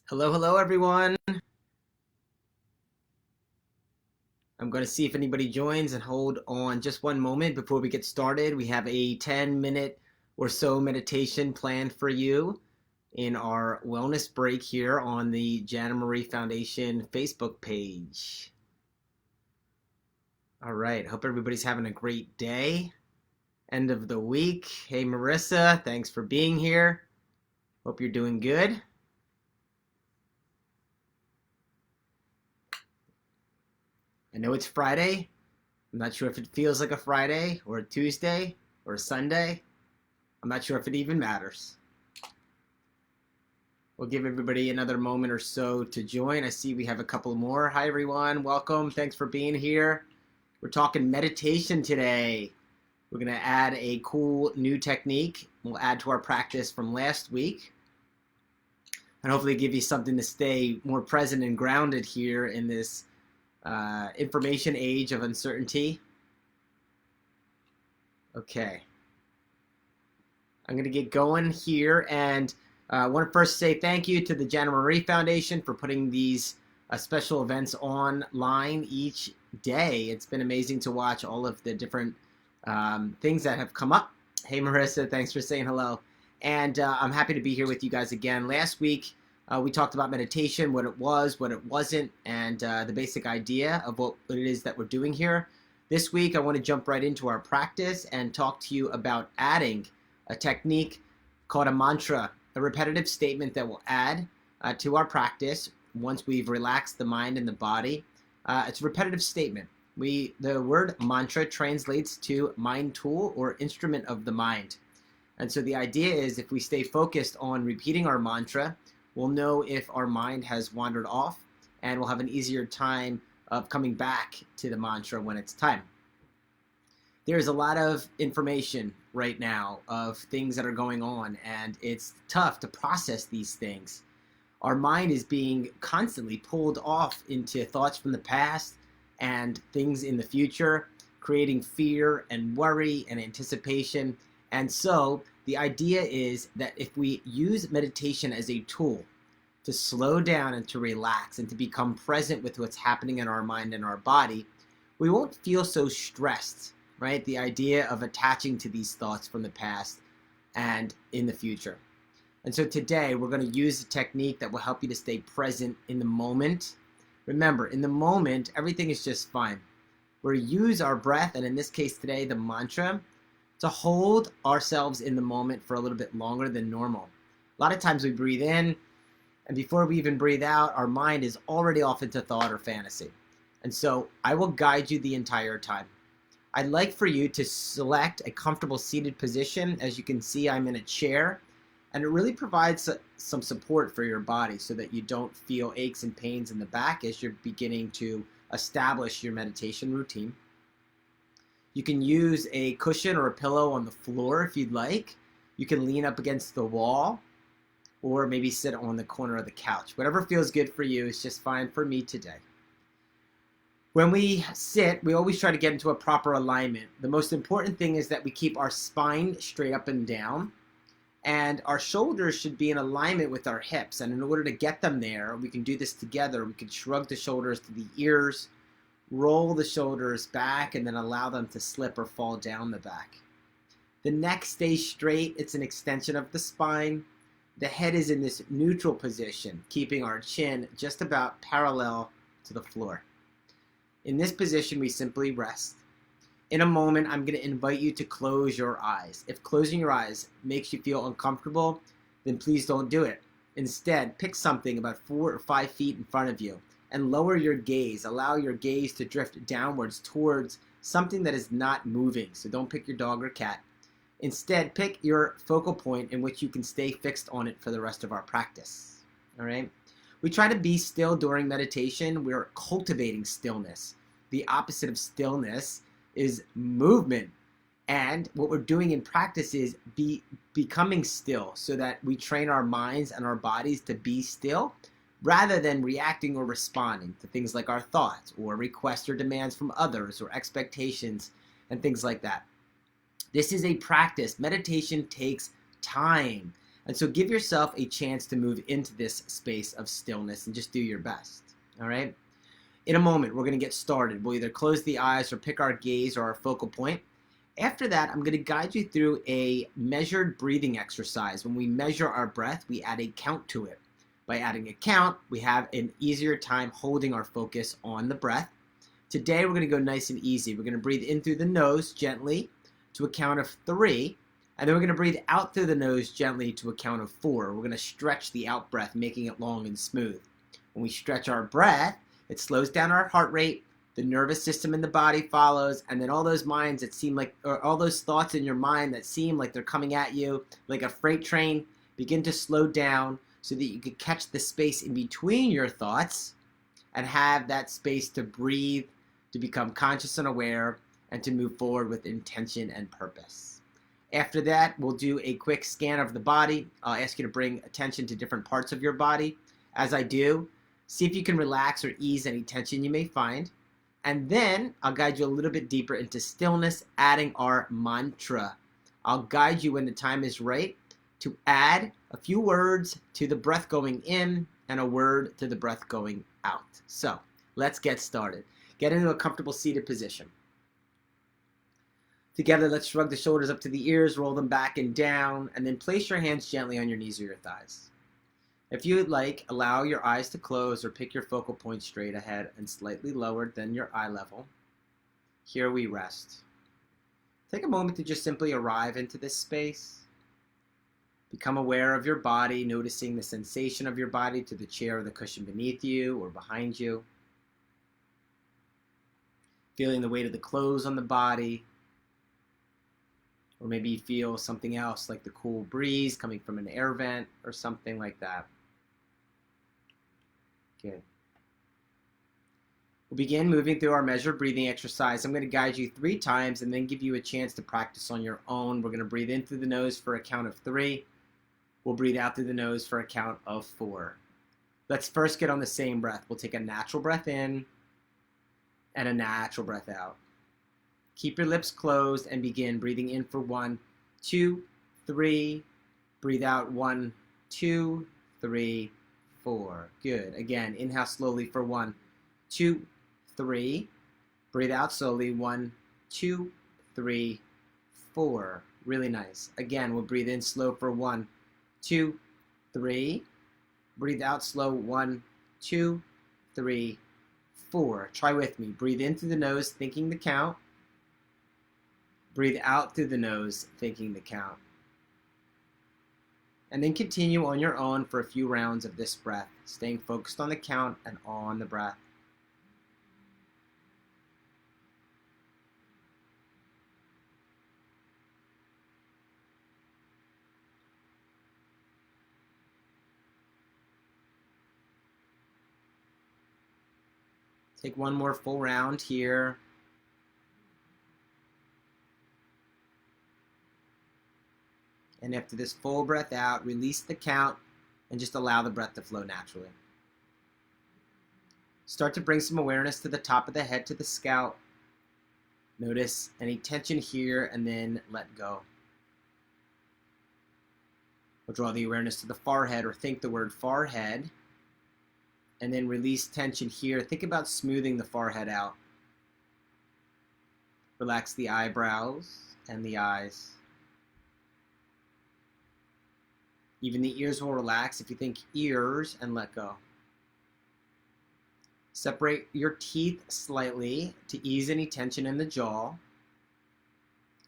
Hello, hello, everyone. I'm going to see if anybody joins and hold on just one moment before we get started. We have a 10-minute or so meditation planned for you in our wellness break here on the Jana Marie Foundation Facebook page. All right, hope everybody's having a great day. End of the week. Hey, Marissa, thanks for being here. Hope you're doing good. I know it's Friday. I'm not sure if it feels like a Friday or a Tuesday or a Sunday. I'm not sure if it even matters. We'll give everybody another moment or so to join. I see we have a couple more. Hi, everyone. Welcome. Thanks for being here. We're talking meditation today. We're going to add a cool new technique. We'll add to our practice from last week and hopefully give you something to stay more present and grounded here in this information age of uncertainty. Okay. I'm going to get going here, and I want to first say thank you to the Jana Marie Foundation for putting these special events online each day. It's been amazing to watch all of the different things that have come up. Hey, Marissa, thanks for saying hello. And I'm happy to be here with you guys again. Last week, we talked about meditation, what it was, what it wasn't, and the basic idea of what it is that we're doing here. This week, I want to jump right into our practice and talk to you about adding a technique called a mantra, a repetitive statement that will add to our practice once we've relaxed the mind and the body. It's a repetitive statement. The word mantra translates to mind tool or instrument of the mind. And so the idea is if we stay focused on repeating our mantra, we'll know if our mind has wandered off, and we'll have an easier time of coming back to the mantra when it's time. There's a lot of information right now of things that are going on, and it's tough to process these things. Our mind is being constantly pulled off into thoughts from the past and things in the future, creating fear and worry and anticipation. And so the idea is that if we use meditation as a tool to slow down and to relax and to become present with what's happening in our mind and our body, we won't feel so stressed, right? The idea of attaching to these thoughts from the past and in the future. And so today we're going to use a technique that will help you to stay present in the moment. Remember, in the moment, everything is just fine. We'll use our breath, and in this case today, the mantra, to hold ourselves in the moment for a little bit longer than normal. A lot of times we breathe in, and before we even breathe out, our mind is already off into thought or fantasy. And so I will guide you the entire time. I'd like for you to select a comfortable seated position. As you can see, I'm in a chair, and it really provides some support for your body so that you don't feel aches and pains in the back as you're beginning to establish your meditation routine. You can use a cushion or a pillow on the floor if you'd like. You can lean up against the wall or maybe sit on the corner of the couch. Whatever feels good for you is just fine for me today. When we sit, we always try to get into a proper alignment. The most important thing is that we keep our spine straight up and down, and our shoulders should be in alignment with our hips. And in order to get them there, we can do this together. We can shrug the shoulders to the ears, roll the shoulders back, and then allow them to slip or fall down the back. The neck stays straight. It's an extension of the spine. The head is in this neutral position, keeping our chin just about parallel to the floor. In this position, we simply rest. In a moment, I'm going to invite you to close your eyes. If closing your eyes makes you feel uncomfortable, then please don't do it. Instead, pick something about 4 or 5 feet in front of you and lower your gaze. Allow your gaze to drift downwards towards something that is not moving. So don't pick your dog or cat. Instead, pick your focal point in which you can stay fixed on it for the rest of our practice. All right? We try to be still during meditation. We're cultivating stillness. The opposite of stillness is movement. And what we're doing in practice is becoming still so that we train our minds and our bodies to be still rather than reacting or responding to things like our thoughts or requests or demands from others or expectations and things like that. This is a practice. Meditation takes time. And so give yourself a chance to move into this space of stillness and just do your best. All right? In a moment, we're going to get started. We'll either close the eyes or pick our gaze or our focal point. After that, I'm going to guide you through a measured breathing exercise. When we measure our breath, we add a count to it. By adding a count, we have an easier time holding our focus on the breath. Today, we're going to go nice and easy. We're going to breathe in through the nose gently to a count of 3. And then we're going to breathe out through the nose gently to a count of 4. We're going to stretch the out breath, making it long and smooth. When we stretch our breath, it slows down our heart rate, the nervous system in the body follows, and then all those minds that seem like, or all those thoughts in your mind that seem like they're coming at you like a freight train, begin to slow down so that you can catch the space in between your thoughts and have that space to breathe, to become conscious and aware, and to move forward with intention and purpose. After that, we'll do a quick scan of the body. I'll ask you to bring attention to different parts of your body. As I do, see if you can relax or ease any tension you may find. And then I'll guide you a little bit deeper into stillness, adding our mantra. I'll guide you when the time is right to add a few words to the breath going in and a word to the breath going out. So let's get started. Get into a comfortable seated position. Together, let's shrug the shoulders up to the ears, roll them back and down, and then place your hands gently on your knees or your thighs. If you would like, allow your eyes to close or pick your focal point straight ahead and slightly lower than your eye level. Here we rest. Take a moment to just simply arrive into this space. Become aware of your body, noticing the sensation of your body to the chair or the cushion beneath you or behind you. Feeling the weight of the clothes on the body. Or maybe you feel something else like the cool breeze coming from an air vent or something like that. Good. We'll begin moving through our measured breathing exercise. I'm going to guide you 3 times and then give you a chance to practice on your own. We're going to breathe in through the nose for a count of 3. We'll breathe out through the nose for a count of 4. Let's first get on the same breath. We'll take a natural breath in and a natural breath out. Keep your lips closed and begin breathing in for 1, 2, 3. Breathe out 1, 2, 3, 4. Good. Again, inhale slowly for 1, 2, 3. Breathe out slowly. 1, 2, 3, 4. Really nice. Again, we'll breathe in slow for 1, 2, 3. Breathe out slow. 1, 2, 3, 4. Try with me. Breathe in through the nose, thinking the count. Breathe out through the nose, thinking the count. And then continue on your own for a few rounds of this breath, staying focused on the count and on the breath. Take one more full round here. And after this full breath out, release the count and just allow the breath to flow naturally. Start to bring some awareness to the top of the head, to the scalp. Notice any tension here and then let go. We'll draw the awareness to the forehead or think the word forehead. And then release tension here. Think about smoothing the forehead out. Relax the eyebrows and the eyes. Even the ears will relax if you think ears and let go. Separate your teeth slightly to ease any tension in the jaw.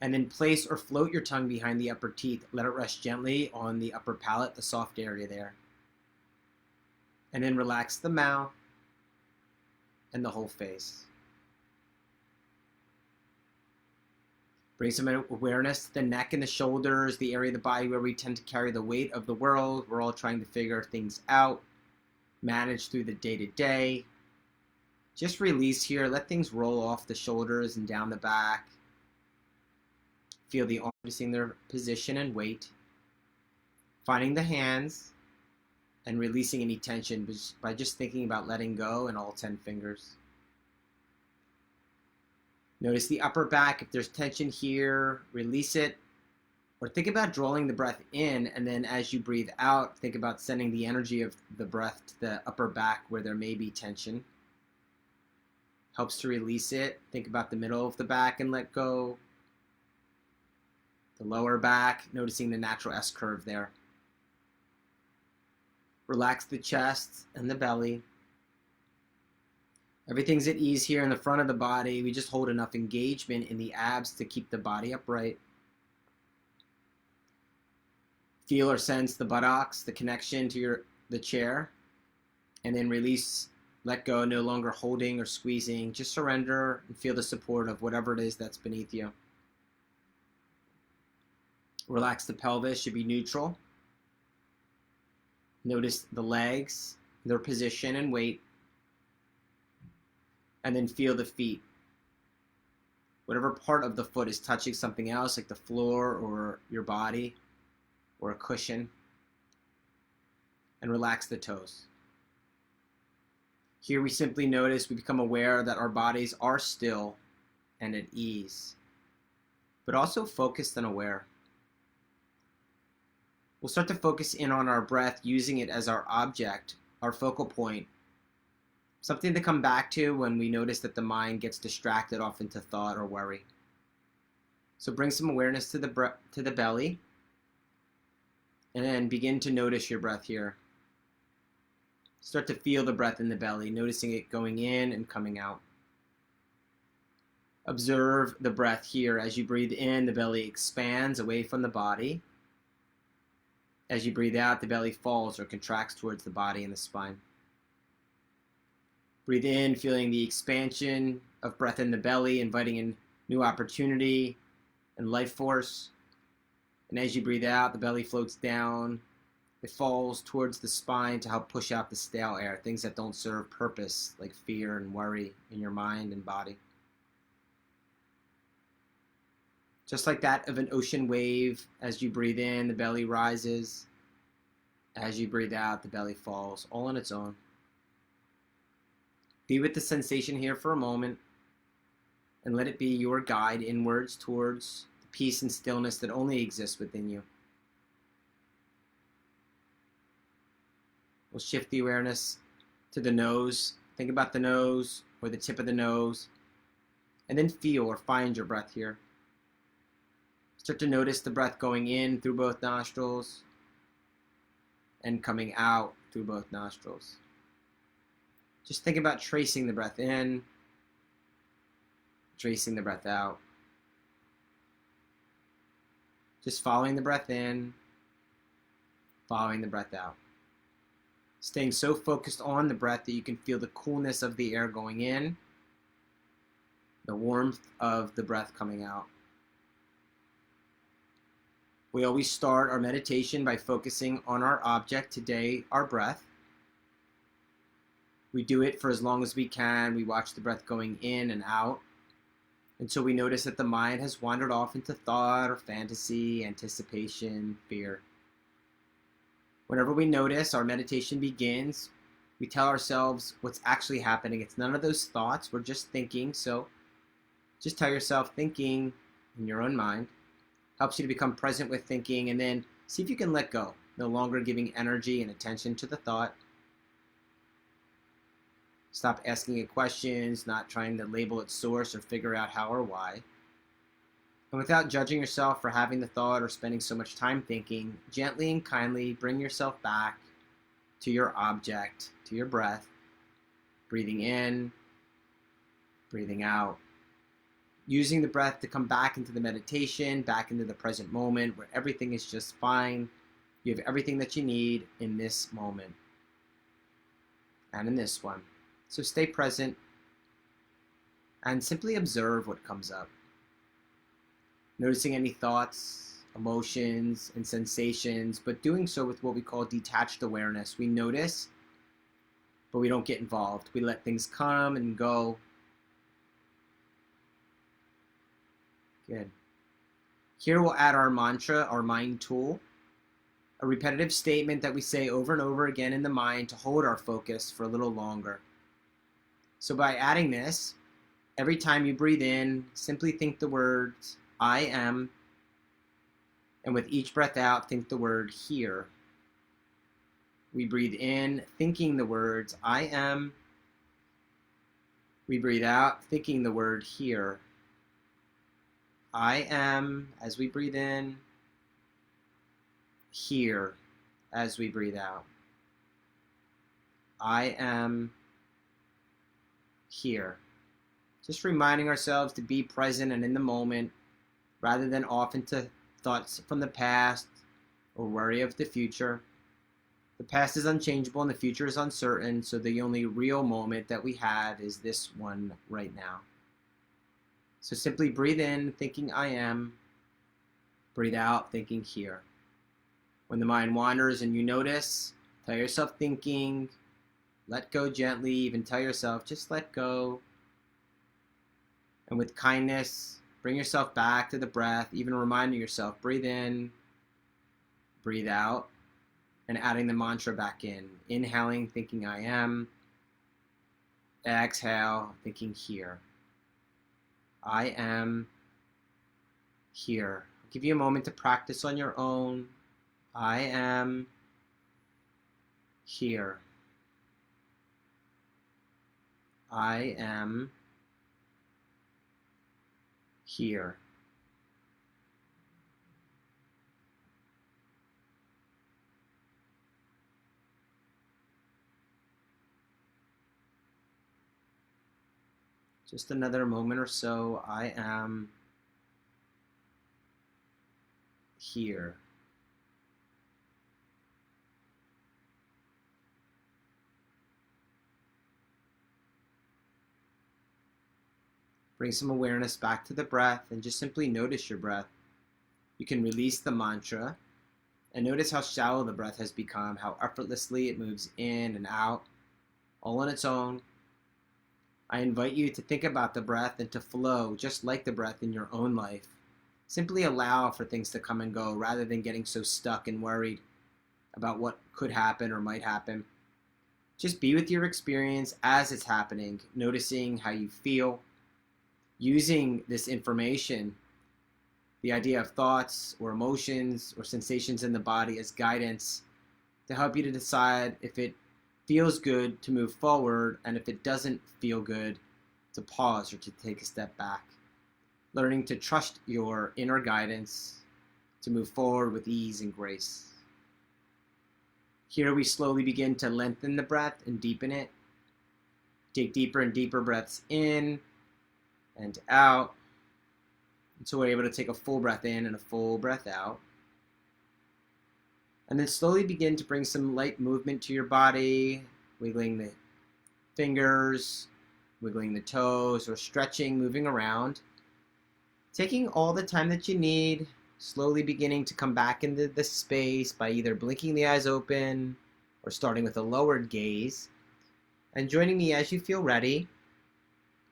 And then place or float your tongue behind the upper teeth. Let it rest gently on the upper palate, the soft area there. And then relax the mouth and the whole face. Bring some awareness to the neck and the shoulders, the area of the body where we tend to carry the weight of the world. We're all trying to figure things out, manage through the day-to-day. Just release here. Let things roll off the shoulders and down the back. Feel the arms noticing their position and weight. Finding the hands and releasing any tension by just thinking about letting go in all 10 fingers. Notice the upper back. If there's tension here, release it. Or think about drawing the breath in, and then as you breathe out, think about sending the energy of the breath to the upper back where there may be tension. Helps to release it. Think about the middle of the back and let go. The lower back, noticing the natural S curve there. Relax the chest and the belly. Everything's at ease here in the front of the body. We just hold enough engagement in the abs to keep the body upright. Feel or sense the buttocks, the connection to the chair, and then release, let go, no longer holding or squeezing. Just surrender and feel the support of whatever it is that's beneath you. Relax the pelvis, should be neutral. Notice the legs, their position and weight. And then feel the feet. Whatever part of the foot is touching something else, like the floor or your body or a cushion. And relax the toes. Here we simply notice, we become aware that our bodies are still and at ease, but also focused and aware. We'll start to focus in on our breath, using it as our object, our focal point, something to come back to when we notice that the mind gets distracted off into thought or worry. So bring some awareness to the belly, and then begin to notice your breath here. Start to feel the breath in the belly, noticing it going in and coming out. Observe the breath here. As you breathe in, the belly expands away from the body. As you breathe out, the belly falls or contracts towards the body and the spine. Breathe in, feeling the expansion of breath in the belly, inviting in new opportunity and life force. And as you breathe out, the belly floats down. It falls towards the spine to help push out the stale air, things that don't serve purpose, like fear and worry in your mind and body. Just like that of an ocean wave, as you breathe in, the belly rises. As you breathe out, the belly falls, all on its own. Be with the sensation here for a moment, and let it be your guide inwards towards the peace and stillness that only exists within you. We'll shift the awareness to the nose. Think about the nose or the tip of the nose, and then feel or find your breath here. Start to notice the breath going in through both nostrils and coming out through both nostrils. Just think about tracing the breath in, tracing the breath out. Just following the breath in, following the breath out. Staying so focused on the breath that you can feel the coolness of the air going in, the warmth of the breath coming out. We always start our meditation by focusing on our object, today our breath. We do it for as long as we can. We watch the breath going in and out until we notice that the mind has wandered off into thought or fantasy, anticipation, fear. Whenever we notice, our meditation begins. We tell ourselves what's actually happening. It's none of those thoughts. We're just thinking. So just tell yourself thinking in your own mind. Helps you to become present with thinking, and then see if you can let go, no longer giving energy and attention to the thought. Stop asking it questions, not trying to label its source or figure out how or why. And without judging yourself for having the thought or spending so much time thinking, gently and kindly bring yourself back to your object, to your breath, breathing in, breathing out. Using the breath to come back into the meditation, back into the present moment where everything is just fine. You have everything that you need in this moment and in this one. So stay present and simply observe what comes up. Noticing any thoughts, emotions, and sensations, but doing so with what we call detached awareness. We notice, but we don't get involved. We let things come and go. Good. Here we'll add our mantra, our mind tool, a repetitive statement that we say over and over again in the mind to hold our focus for a little longer. So by adding this, every time you breathe in, simply think the words, I am, And with each breath out, think the word here. We breathe in, thinking the words I am. We breathe out, thinking the word here. I am, as we breathe in. Here, as we breathe out. I am here. Just reminding ourselves to be present and in the moment, rather than off into thoughts from the past or worry of the future. The past is unchangeable and the future is uncertain, so the only real moment that we have is this one right now. So simply breathe in, thinking I am. Breathe out, thinking here. When the mind wanders and you notice, tell yourself thinking, let go gently, even tell yourself, just let go. And with kindness, bring yourself back to the breath, even reminding yourself, breathe in, breathe out, and adding the mantra back in. Inhaling, thinking I am. Exhale, thinking here. I am here. I'll give you a moment to practice on your own. I am here. I am here. Just another moment or so. I am here. Bring some awareness back to the breath and just simply notice your breath. You can release the mantra and notice how shallow the breath has become, how effortlessly it moves in and out, all on its own. I invite you to think about the breath and to flow just like the breath in your own life. Simply allow for things to come and go rather than getting so stuck and worried about what could happen or might happen. Just be with your experience as it's happening, noticing how you feel, using this information, the idea of thoughts or emotions or sensations in the body as guidance to help you to decide if it feels good to move forward, and if it doesn't feel good, to pause or to take a step back. Learning to trust your inner guidance to move forward with ease and grace. Here we slowly begin to lengthen the breath and deepen it. Take deeper and deeper breaths in and out until we're able to take a full breath in and a full breath out. And then slowly begin to bring some light movement to your body, wiggling the fingers, wiggling the toes, or stretching, moving around. Taking all the time that you need, slowly beginning to come back into the space by either blinking the eyes open or starting with a lowered gaze. And joining me as you feel ready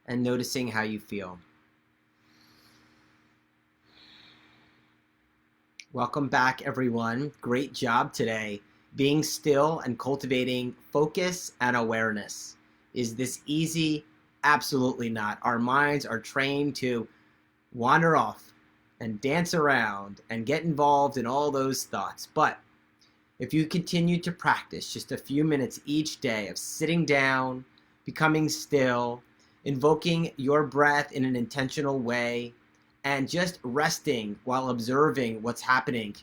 and noticing how you feel. Welcome back, everyone. Great job today. Being still and cultivating focus and awareness. Is this easy? Absolutely not. Our minds are trained to wander off and dance around and get involved in all those thoughts. But if you continue to practice just a few minutes each day of sitting down, becoming still, invoking your breath in an intentional way, and just resting while observing what's happening,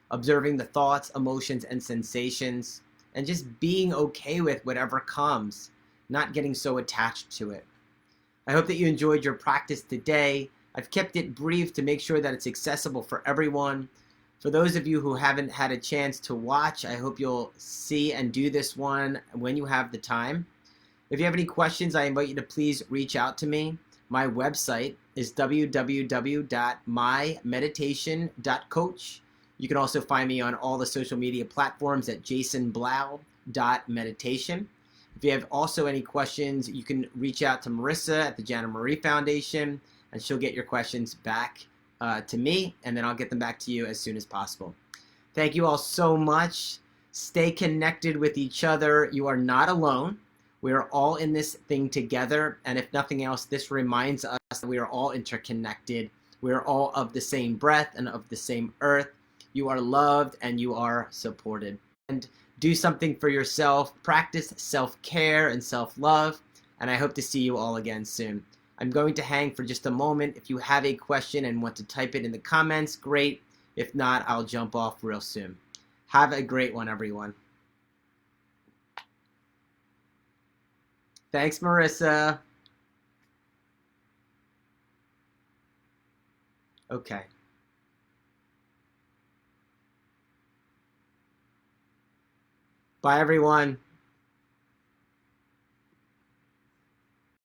observing the thoughts, emotions, and sensations, and just being okay with whatever comes, not getting so attached to it. I hope that you enjoyed your practice today. I've kept it brief to make sure that it's accessible for everyone. For those of you who haven't had a chance to watch, I hope you'll see and do this one when you have the time. If you have any questions, I invite you to please reach out to me. My website is www.mymeditation.coach. You can also find me on all the social media platforms at jasonblau.meditation. If you have also any questions, you can reach out to Marissa at the Jana Marie Foundation, and she'll get your questions back to me, and then I'll get them back to you as soon as possible. Thank you all so much. Stay connected with each other. You are not alone. We are all in this thing together, and if nothing else, this reminds us that we are all interconnected. We are all of the same breath and of the same earth. You are loved and you are supported. And do something for yourself. Practice self-care and self-love. And I hope to see you all again soon. I'm going to hang for just a moment. If you have a question and want to type it in the comments, great. If not, I'll jump off real soon. Have a great one, everyone. Thanks, Marissa. Okay. Bye, everyone.